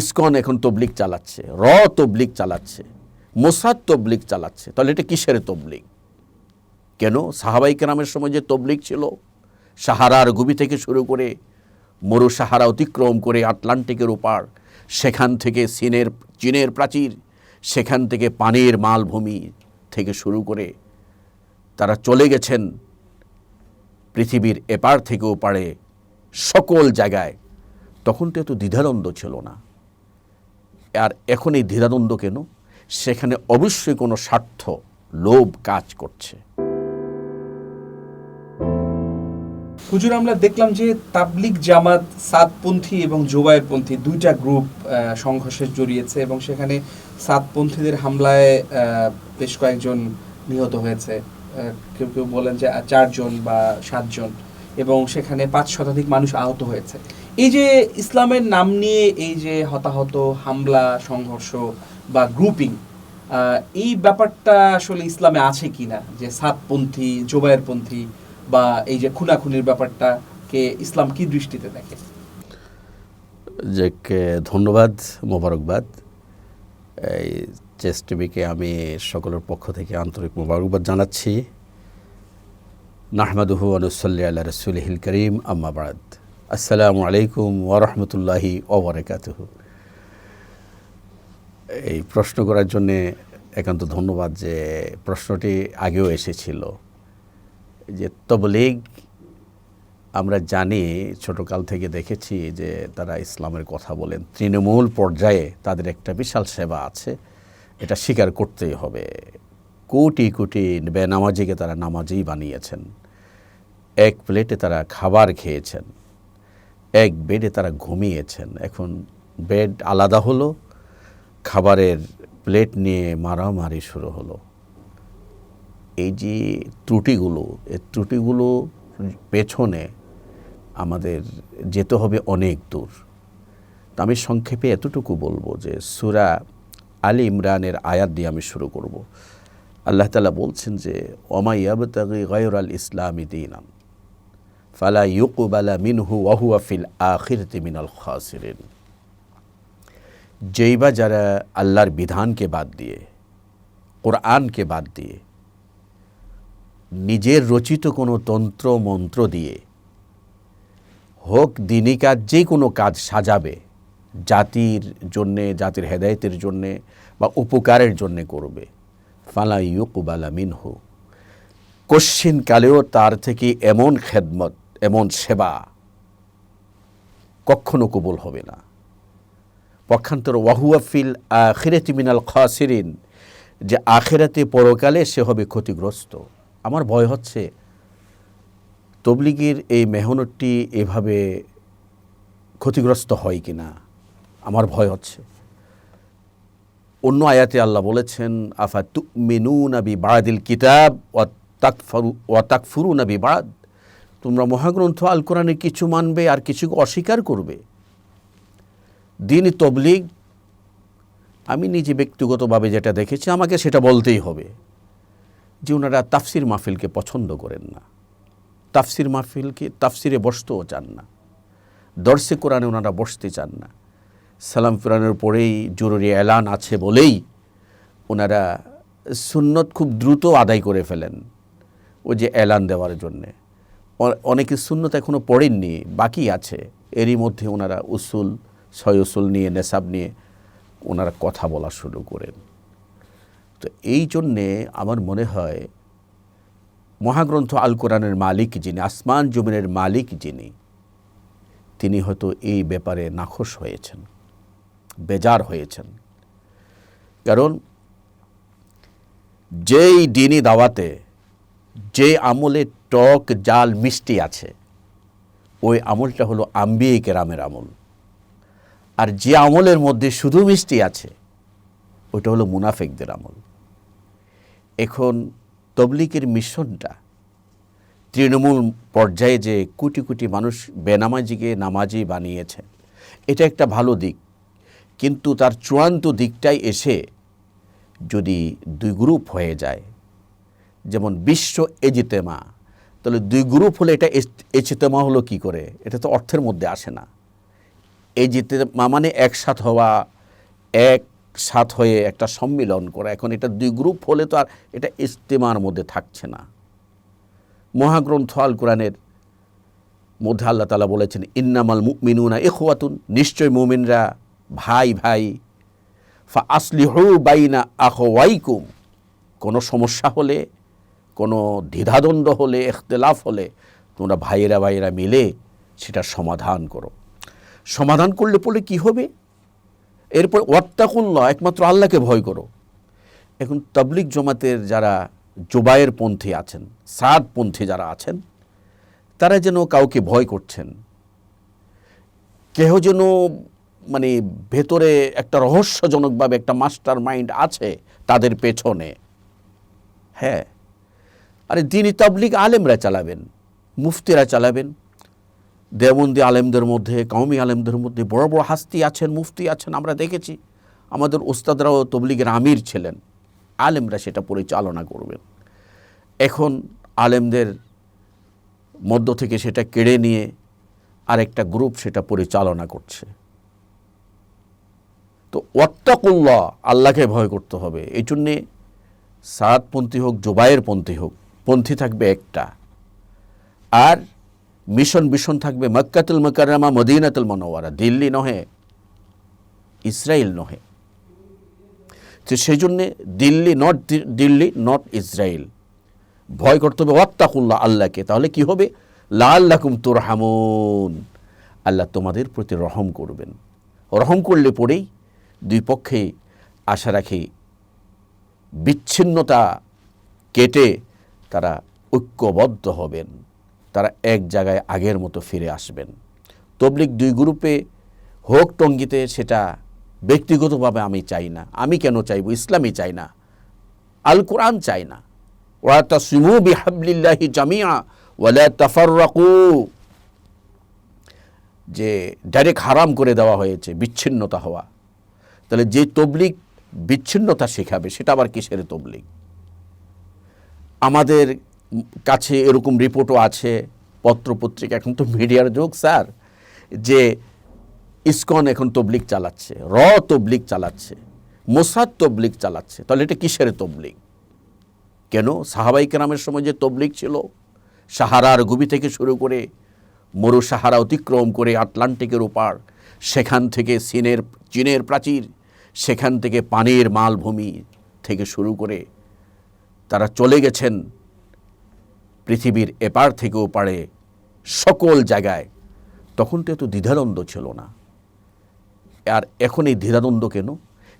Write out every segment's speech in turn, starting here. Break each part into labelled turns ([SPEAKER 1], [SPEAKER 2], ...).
[SPEAKER 1] ISKCON এখন তবলিগ চালাচ্ছে, তবলিগ চালাচ্ছে, মোসাদ তবলিগ চালাচ্ছে। তাহলে এটা কিসের তবলিগ? কেন? সাহাবাই কেরামের সময় যে তবলিগ ছিল, সাহারার গভীর থেকে শুরু করে মরু সাহারা অতিক্রম করে আটলান্টিকের ওপার, সেখান থেকে চীনের প্রাচীর, সেখান থেকে পানির মালভূমি থেকে শুরু করে তারা চলে গেছেন পৃথিবীর এপার থেকে ওপারে সকল জায়গায়। তখন তো এত দ্বিধাদ্বন্দ্ব ছিল না। আর এখন এই দ্বিধাদ্বন্দ্ব কেন? সেখানে অবশ্যই কোনো স্বার্থ, লোভ কাজ করছে।
[SPEAKER 2] হুজুর, আমরা দেখলাম যে তাবলিগ জামাত সাদপন্থী এবং জোবায়েরপন্থী দুইটা গ্রুপ সংঘর্ষে জড়িয়েছে এবং সেখানে সাদপন্থীদের হামলায় বেশ কয়েকজন নিহত হয়েছে। কেউ কেউ বলেন যে 4 জন বা 7 জন, এবং সেখানে 5 শতাধিক মানুষ আহত হয়েছে। এই যে ইসলামের নাম নিয়ে এই যে হতাহত, হামলা, সংঘর্ষ বা গ্রুপিং, এই ব্যাপারটা আসলে ইসলামে আছে কিনা? যে সাদপন্থী, জোবায়েরপন্থী বা এই যে খুনাখুনির ব্যাপারটাকে ইসলাম কি দৃষ্টিতে দেখে?
[SPEAKER 1] ধন্যবাদ, মোবারকবাদ। এই চেস টিভিকে আমি সকলের পক্ষ থেকে আন্তরিক মোবারকবাদ জানাচ্ছি। নাহমাদুহু ওয়া নুসাল্লি আলা রাসূলিহিল কারীম, আম্মা বা'দ। আসসালামু আলাইকুম ওয়া রাহমাতুল্লাহি ওয়া বারাকাতুহু। এই প্রশ্ন করার জন্যে একান্ত ধন্যবাদ। যে প্রশ্নটি আগেও এসেছিল, যে তবলিগ আমরা জানি, ছোটকাল থেকে দেখেছি যে তারা ইসলামের কথা বলেন। তৃণমূল পর্যায়ে তাদের একটা বিশাল সেবা আছে, এটা স্বীকার করতেই হবে। কোটি কোটি বেনামাজিকে তারা নামাজি বানিয়েছেন, এক প্লেটে তারা খাবার খেয়েছেন, এক বেডে তারা ঘুমিয়েছেন। এখন বেড আলাদা হলো, খাবারের প্লেট নিয়ে মারামারি শুরু হলো। এই যে ত্রুটিগুলো, এই ত্রুটিগুলো পেছনে আমাদের যেতে হবে অনেক দূর। তা আমি সংক্ষেপে এতটুকু বলবো যে সূরা আলী ইমরানের আয়াত দিয়ে আমি শুরু করব। আল্লাহ তাআলা বলছেন যে ওমা ইয়াবতাগি গায়রাল ইসলামি দীনান ফালা ইউকবালা মিনহু ওয়া হুয়া ফিল আখিরাতি মিনাল খাসিরিন। যেই বা যারা আল্লাহর বিধানকে বাদ দিয়ে, কোরআনকে বাদ দিয়ে, নিজের রচিত কোনো তন্ত্র মন্ত্র দিয়ে হোক দিনী কাজ, যে কোনো কাজ সাজাবে, জাতির জন্যে, জাতির হেদায়েতের জন্যে বা উপকারের জন্যে করবে, ফালা ইউকবালা মিনহু, কশ্চিন কালেও তার থেকে এমন খেদমত, এমন সেবা কখনো কবুল হবে না। পক্ষান্তর ওয়াহুয়া ফিল আখিরাতি মিনাল খাসিরিন, যে আখিরাতে পরকালে সে হবে ক্ষতিগ্রস্ত। আমার ভয় হচ্ছে তবলিগের এই মেহনতটি এভাবে ক্ষতিগ্রস্ত হয় কিনা, আমার ভয় হচ্ছে। অন্য আয়াতে আল্লাহ বলেছেন আফা তুমিনুনা বিবাদিল কিতাব ওয়া তাকফুরুনা বিবাদ, তোমরা মহাগ্রন্থ আল কোরআনের কিছু মানবে আর কিছু অস্বীকার করবে। দ্বীন তবলিগ, আমি নিজে ব্যক্তিগতভাবে যেটা দেখেছি, আমাকে সেটা বলতেই হবে যে ওনারা তাফসির মাহফিলকে পছন্দ করেন না, তাফসির মাহফিলকে, তাফসিরে বসতেও চান না, দর্শে কোরআনে ওনারা বসতে চান না। সালাম ফিরানোর পরেই জরুরি এলান আছে বলেই ওনারা সুন্নত খুব দ্রুত আদায় করে ফেলেন, ওই যে এলান দেওয়ার জন্যে। অনেকে সুন্নত এখনও পড়েননি, বাকি আছে, এরই মধ্যে ওনারা উসুল, 6 উসুল নিয়ে, নেসাব নিয়ে ওনারা কথা বলা শুরু করেন। তো এই জন্যে আমার মনে হয় মহাগ্রন্থ আল কোরআনের মালিক যিনি, আসমান জমিনের মালিক যিনি, তিনি হয়তো এই ব্যাপারে নাখোশ হয়েছেন, বেজার হয়েছেন। কারণ যেই দিনই দাওয়াতে যে আমলে টক জাল মিষ্টি আছে, ওই আমলটা হলো আম্বিয়ে কেরামের আমল। আর যে আমলের মধ্যে শুধু মিষ্টি আছে, ওইটা হলো মুনাফিকদের আমল। এখন তবলিগের মিশনটা তৃণমূল পর্যায়ে যে কোটি কোটি মানুষ বেনামাজিকে নামাজি বানিয়েছে, এটা একটা ভালো দিক। কিন্তু তার চূড়ান্ত দিকটাই এসে যদি 2 গ্রুপ হয়ে যায়, যেমন বিশ্ব ইজতেমা, তাহলে 2 গ্রুপ হলে এটা ইজতেমা হলো কি করে? এটা তো অর্থের মধ্যে আসে না। এই ইজতেমা মানে একসাথ হওয়া, একসাথ হয়ে একটা সম্মিলন করা। এখন এটা দুই গ্রুপ হলে তো আর এটা ইজতেমার মধ্যে থাকছে না। মহাগ্রন্থ আল কোরআনের মধ্যে আল্লাহ তাআলা বলেছেন, ইন্নামাল মুমিনুনা ইখওয়াতুন, নিশ্চয় মুমিনরা ভাই ভাই, ফা আসলিহু বাইনা আখওয়াইকুম, কোনো সমস্যা হলে, কোনো দ্বিধাদ্বন্দ্ব হলে, ইখতিলাফ হলে তোমরা ভাইয়েরা মিলে সেটা সমাধান করো। সমাধান করলে পরে কি হবে? এরপর ওয়াত্তাকুল্লাহ, একমাত্র আল্লাহকে ভয় করো। এখন তাবলিগ জামাতের যারা জোবায়ের পন্থী আছেন, সাদ পন্থী যারা আছেন, তারা যেন কাউকে ভয় করছেন। কেহ যেন মানে ভেতরে একটা রহস্যজনকভাবে একটা মাস্টার মাইন্ড আছে তাদের পেছনে। হ্যাঁ, আরে দ্বীনি তাবলিগ আলেমরা চালাবেন, মুফতিরা চালাবেন। দেওবন্দি আলেমদের মধ্যে, কওমি আলেমদের মধ্যে বড় বড় হাস্তি আছেন, মুফতি আছেন, আমরা দেখেছি। আমাদের ওস্তাদরাও তবলিগের আমির ছিলেন। আলেমরা সেটা পরিচালনা করবেন। এখন আলেমদের মধ্য থেকে সেটা কেড়ে নিয়ে আরেকটা গ্রুপ সেটা পরিচালনা করছে। তো ওয়াত্তাকুল্লাহ, আল্লাহকে ভয় করতে হবে। এই জন্যে সাদপন্থী হোক, জোবায়ের পন্থী হোক, পন্থী থাকবে একটা, আর মিশন থাকবে মক্কাতুল মুকাররমা, মদিনাতুল মুনাওয়ারা, দিল্লি নহে, ইসরায়েল নহে। তো সেই জন্যে দিল্লি নট ইসরায়েল, ভয় করতে হবে ওয়াত্তাকুল্লাহ, আল্লাহকে। তাহলে কি হবে? লাআল্লাকুম তুরহামুন, আল্লাহ তোমাদের প্রতি রহম করবেন। রহম করলে পরেই দুই পক্ষে আশা রাখি বিচ্ছিন্নতা কেটে তারা ঐক্যবদ্ধ হবেন, তারা এক জায়গায় আগের মতো ফিরে আসবেন। তবলিগ দুই গ্রুপে হোক টঙ্গিতে, সেটা ব্যক্তিগতভাবে আমি চাই না। আমি কেন চাইব? ইসলামই চাই না, আল কোরআন চাই না। ওয়াতাসিমু বিহাবলিল্লাহি জামিআ ওয়ালা তাফাররাকু, যে ডাইরেক্ট হারাম করে দেওয়া হয়েছে বিচ্ছিন্নতা হওয়া। তাহলে যে তবলিগ বিচ্ছিন্নতা শেখাবে সেটা আবার কিসের তবলিগ? আমাদের কাছে এরকম রিপোর্টও আছে, পত্রপত্রিকা, এখন তো মিডিয়ার যুগ স্যার, যে ইসকন এখন তবলিগ চালাচ্ছে, তবলিগ চালাচ্ছে, মোসাদ তবলিগ চালাচ্ছে। তাহলে এটা কিসের তবলিগ? কেন? সাহাবাই কেরামের সময় যে তবলিগ ছিল, সাহারার গভীর থেকে শুরু করে মরু সাহারা অতিক্রম করে আটলান্টিকের ওপার, সেখান থেকে চীনের প্রাচীর, সেখান থেকে পানির মালভূমি থেকে শুরু করে তারা চলে গেছেন পৃথিবীর এপার থেকে ওপারে সকল জায়গায়। তখন তো এত দ্বিধাদ্বন্দ্ব ছিল না। আর এখন এই দ্বিধাদ্বন্দ্ব কেন?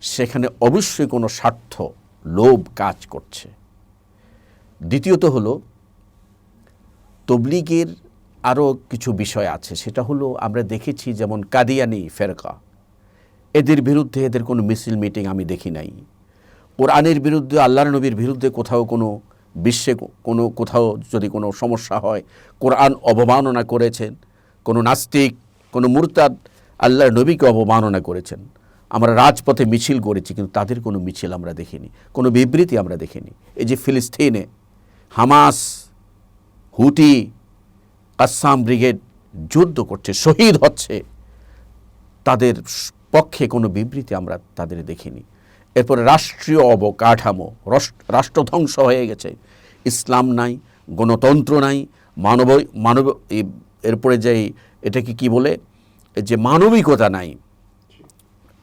[SPEAKER 1] সেখানে অবশ্যই কোনো স্বার্থ, লোভ কাজ করছে। দ্বিতীয়ত হলো তবলিগের আরও কিছু বিষয় আছে। সেটা হলো আমরা দেখেছি যেমন কাদিয়ানি ফেরকা, এদের বিরুদ্ধে এদের কোনো মিছিল মিটিং আমি দেখি নাই। কোরআনের বিরুদ্ধে, আল্লাহর নবীর বিরুদ্ধে কোথাও কোনো বিশ্বে কোথাও যদি কোনো সমস্যা হয়, কোরআন অবমাননা করেছেন, কোনো নাস্তিক, কোনো মুরতাদ আল্লাহর নবীকে অবমাননা করেছেন, আমরা রাজপথে মিছিল করেছি, কিন্তু তাদের কোনো মিছিল আমরা দেখিনি, কোনো বিবৃতি আমরা দেখিনি। এই যে ফিলিস্তিনে হামাস, হুতি, কাসাম ব্রিগেড যুদ্ধ করছে, শহীদ হচ্ছে, তাদের পক্ষে কোনো বিবৃতি আমরা তাদের দেখিনি। এরপরে রাষ্ট্রীয় অবকাঠামো, রাষ্ট্রধ্বংস হয়ে গেছে, ইসলাম নাই, গণতন্ত্র নাই, মানব এরপরে যে এটাকে কি বলে, যে মানবিকতা নাই,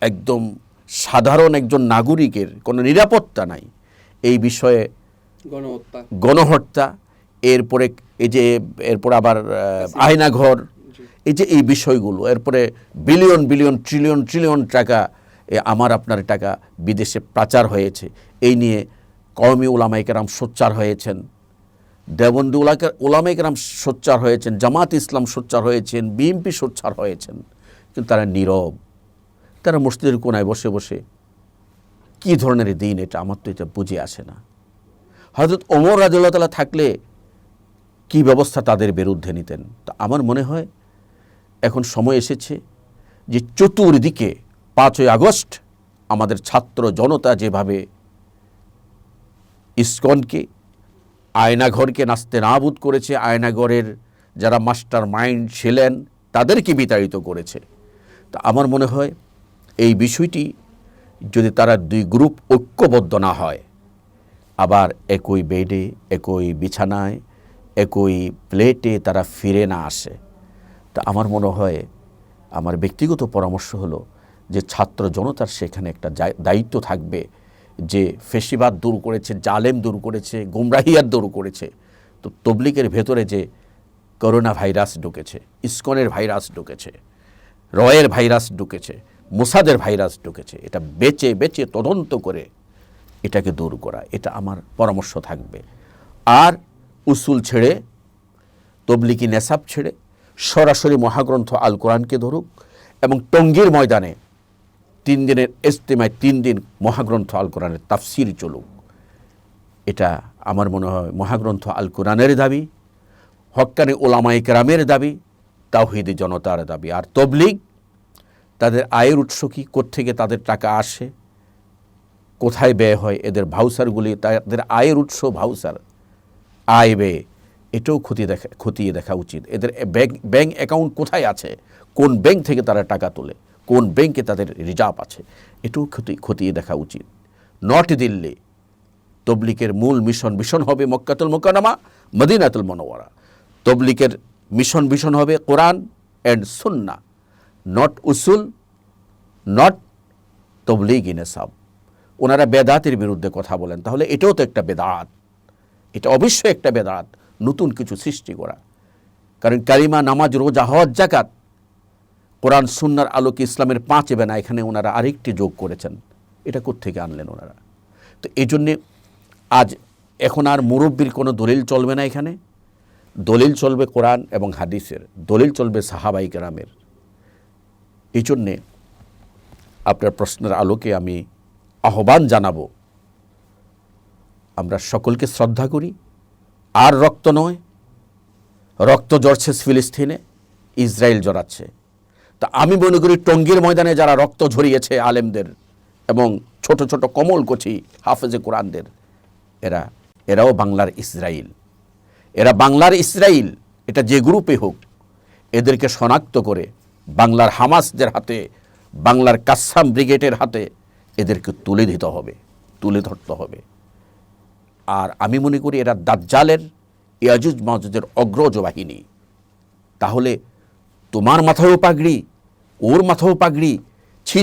[SPEAKER 1] একদম সাধারণ একজন নাগরিকের কোনো নিরাপত্তা নাই। এই বিষয়ে গণহত্যা, এরপরে এরপর আবার আয়নাঘর, এই বিষয়গুলো, এরপরে বিলিয়ন ট্রিলিয়ন টাকা, আমার আপনার টাকা বিদেশে পাচার হয়েছে, এই নিয়ে কওমি উলামায়ে কেরাম সোচ্চার হয়েছেন, দেওবন্দি উলামায়ে কেরাম সোচ্চার হয়েছেন, জামাত ইসলাম সোচ্চার হয়েছেন, বিএনপি সোচ্চার হয়েছেন, কিন্তু তারা নীরব। তারা মসজিদের কোনায় বসে বসে কী ধরনের দিন এটা, আমার তো এটা বুঝে আসে না। হযরত ওমর রাদিয়াল্লাহু তাআলা থাকলে কি ব্যবস্থা তাদের বিরুদ্ধে নিতেন। তো আমার মনে হয় এখন সময় এসেছে যে চতুর্দিকে 5ই আগস্ট আমাদের ছাত্র জনতা যেভাবে ইসকনকে, আয়নাঘরকে নাস্তে নাবুদ করেছে, আয়নাঘরের যারা মাস্টার মাইন্ড ছিলেন তাদেরকে বিতাড়িত করেছে, তা আমার মনে হয় এই বিষয়টি যদি তারা দুই গ্রুপ ঐক্যবদ্ধ না হয়, আবার একই বেডে, একই বিছানায়, একই প্লেটে তারা ফিরে না আসে, তা আমার মনে হয়, আমার ব্যক্তিগত পরামর্শ হলো যে ছাত্র জনতার সেখানে একটা দায়িত্ব থাকবে যে ফেসিবাদ দূর করেছে, জালেম দূর করেছে, গুমরাহিয়াত দূর করেছে, তো তবলিগের ভেতরে যে করোনা ভাইরাস ঢুকেছে, ইসকনের ভাইরাস ঢুকেছে, রয়ের ভাইরাস ঢুকেছে, মোসাদের ভাইরাস ঢুকেছে, এটা বেচে বেচে তদন্ত করে এটাকে দূর করা, এটা আমার পরামর্শ থাকবে। আর উসুল ছেড়ে, তবলিগি নেসাব ছেড়ে সরাসরি মহাগ্রন্থ আল কোরআনকে ধরুক এবং টঙ্গীর ময়দানে 3 দিনের ইজতেমায় 3 দিন মহাগ্রন্থ আল কোরআনের তাফসির চলুক। এটা আমার মনে হয় মহাগ্রন্থ আল কোরআনের দাবি, হক্কানি ওলামায়ে কেরামের দাবি, তাওহীদি জনতার দাবি। আর তবলিগ তাদের আয়ের উৎস কি, কোত্থেকে তাদের টাকা আসে, কোথায় ব্যয় হয়, এদের ভাউচারগুলি, তাদের আয়ের উৎস ভাউচার, আয় ব্যয়, এটাও খতিয়ে দেখা উচিত। এদের ব্যাংক অ্যাকাউন্ট কোথায় আছে, কোন ব্যাংক থেকে তারা টাকা তোলে, কোন ব্যাংকে তাদের রিজার্ভ আছে, এটাও খতিয়ে দেখা উচিত। নট দিল্লি তবলিগের মূল মিশন হবে মক্কাতুল মুকাররমা, মদিনাতুল মুনাওয়ারা। তবলিগের মিশন হবে কোরআন and Sunnah, not Usul, not Tablighi নেসাব। ওনারা বেদাতের বিরুদ্ধে কথা বলেন, তাহলে এটাও তো একটা বেদাত, এটা অবশ্যই একটা বেদাত, নতুন কিছু সৃষ্টি করা। কারণ কালিমা, নামাজ, রোজা, হজ, যাকাত কোরআন সুন্নাহর আলোকে ইসলামের 5 বেনা, এখানে ওনারা আরেকটি যোগ করেছেন, এটা কোত্থেকে আনলেন ওনারা? তো এই জন্যে আজ এখন আর মুরব্বির কোনো দলিল চলবে না, এখানে দলিল চলবে কোরআন এবং হাদিসের, দলিল চলবে সাহাবাই কেরামের। এই জন্যে আপনার প্রশ্নের আলোকে আমি আহ্বান জানাবো, আমরা সকলকে শ্রদ্ধা করি। আর রক্ত নয়, রক্ত ঝরছে ফিলিস্তিনে, ইসরায়েল জড়াচ্ছে। তা আমি মনে করি টঙ্গীর ময়দানে যারা রক্ত ঝরিয়েছে আলেমদের এবং ছোট ছোট কমলকচি হাফেজে কোরআনদের, এরাও বাংলার ইসরায়েল, এরা বাংলার ইসরায়েল। এটা যে গ্রুপে হোক, এদেরকে শনাক্ত করে বাংলার হামাসদের হাতে, বাংলার কাসসাম ব্রিগেডের হাতে এদেরকে তুলে ধরতে হবে। আর আমি মনে করি এরা দাজ্জালের, ইয়াজুজ মাজুজের অগ্রজ বাহিনী। তাহলে তোমার মাথায়ও পাগড়ি, ওর মাথায়ও পাগড়ি, ছি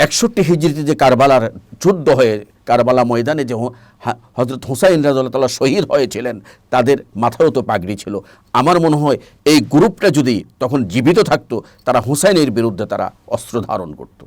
[SPEAKER 1] 61 হিজরিতে যে কারবালার যুদ্ধ হয়ে, কারবালা ময়দানে যে হযরত হুসাইন রাদিয়াল্লাহু তাআলা শহীদ হয়েছিলেন, তাদের মাথায়ও তো পাগড়ি ছিল। আমার মনে হয় এই গ্রুপটা যদি তখন জীবিত থাকতো, তারা হুসাইনের বিরুদ্ধে তারা অস্ত্র ধারণ করত।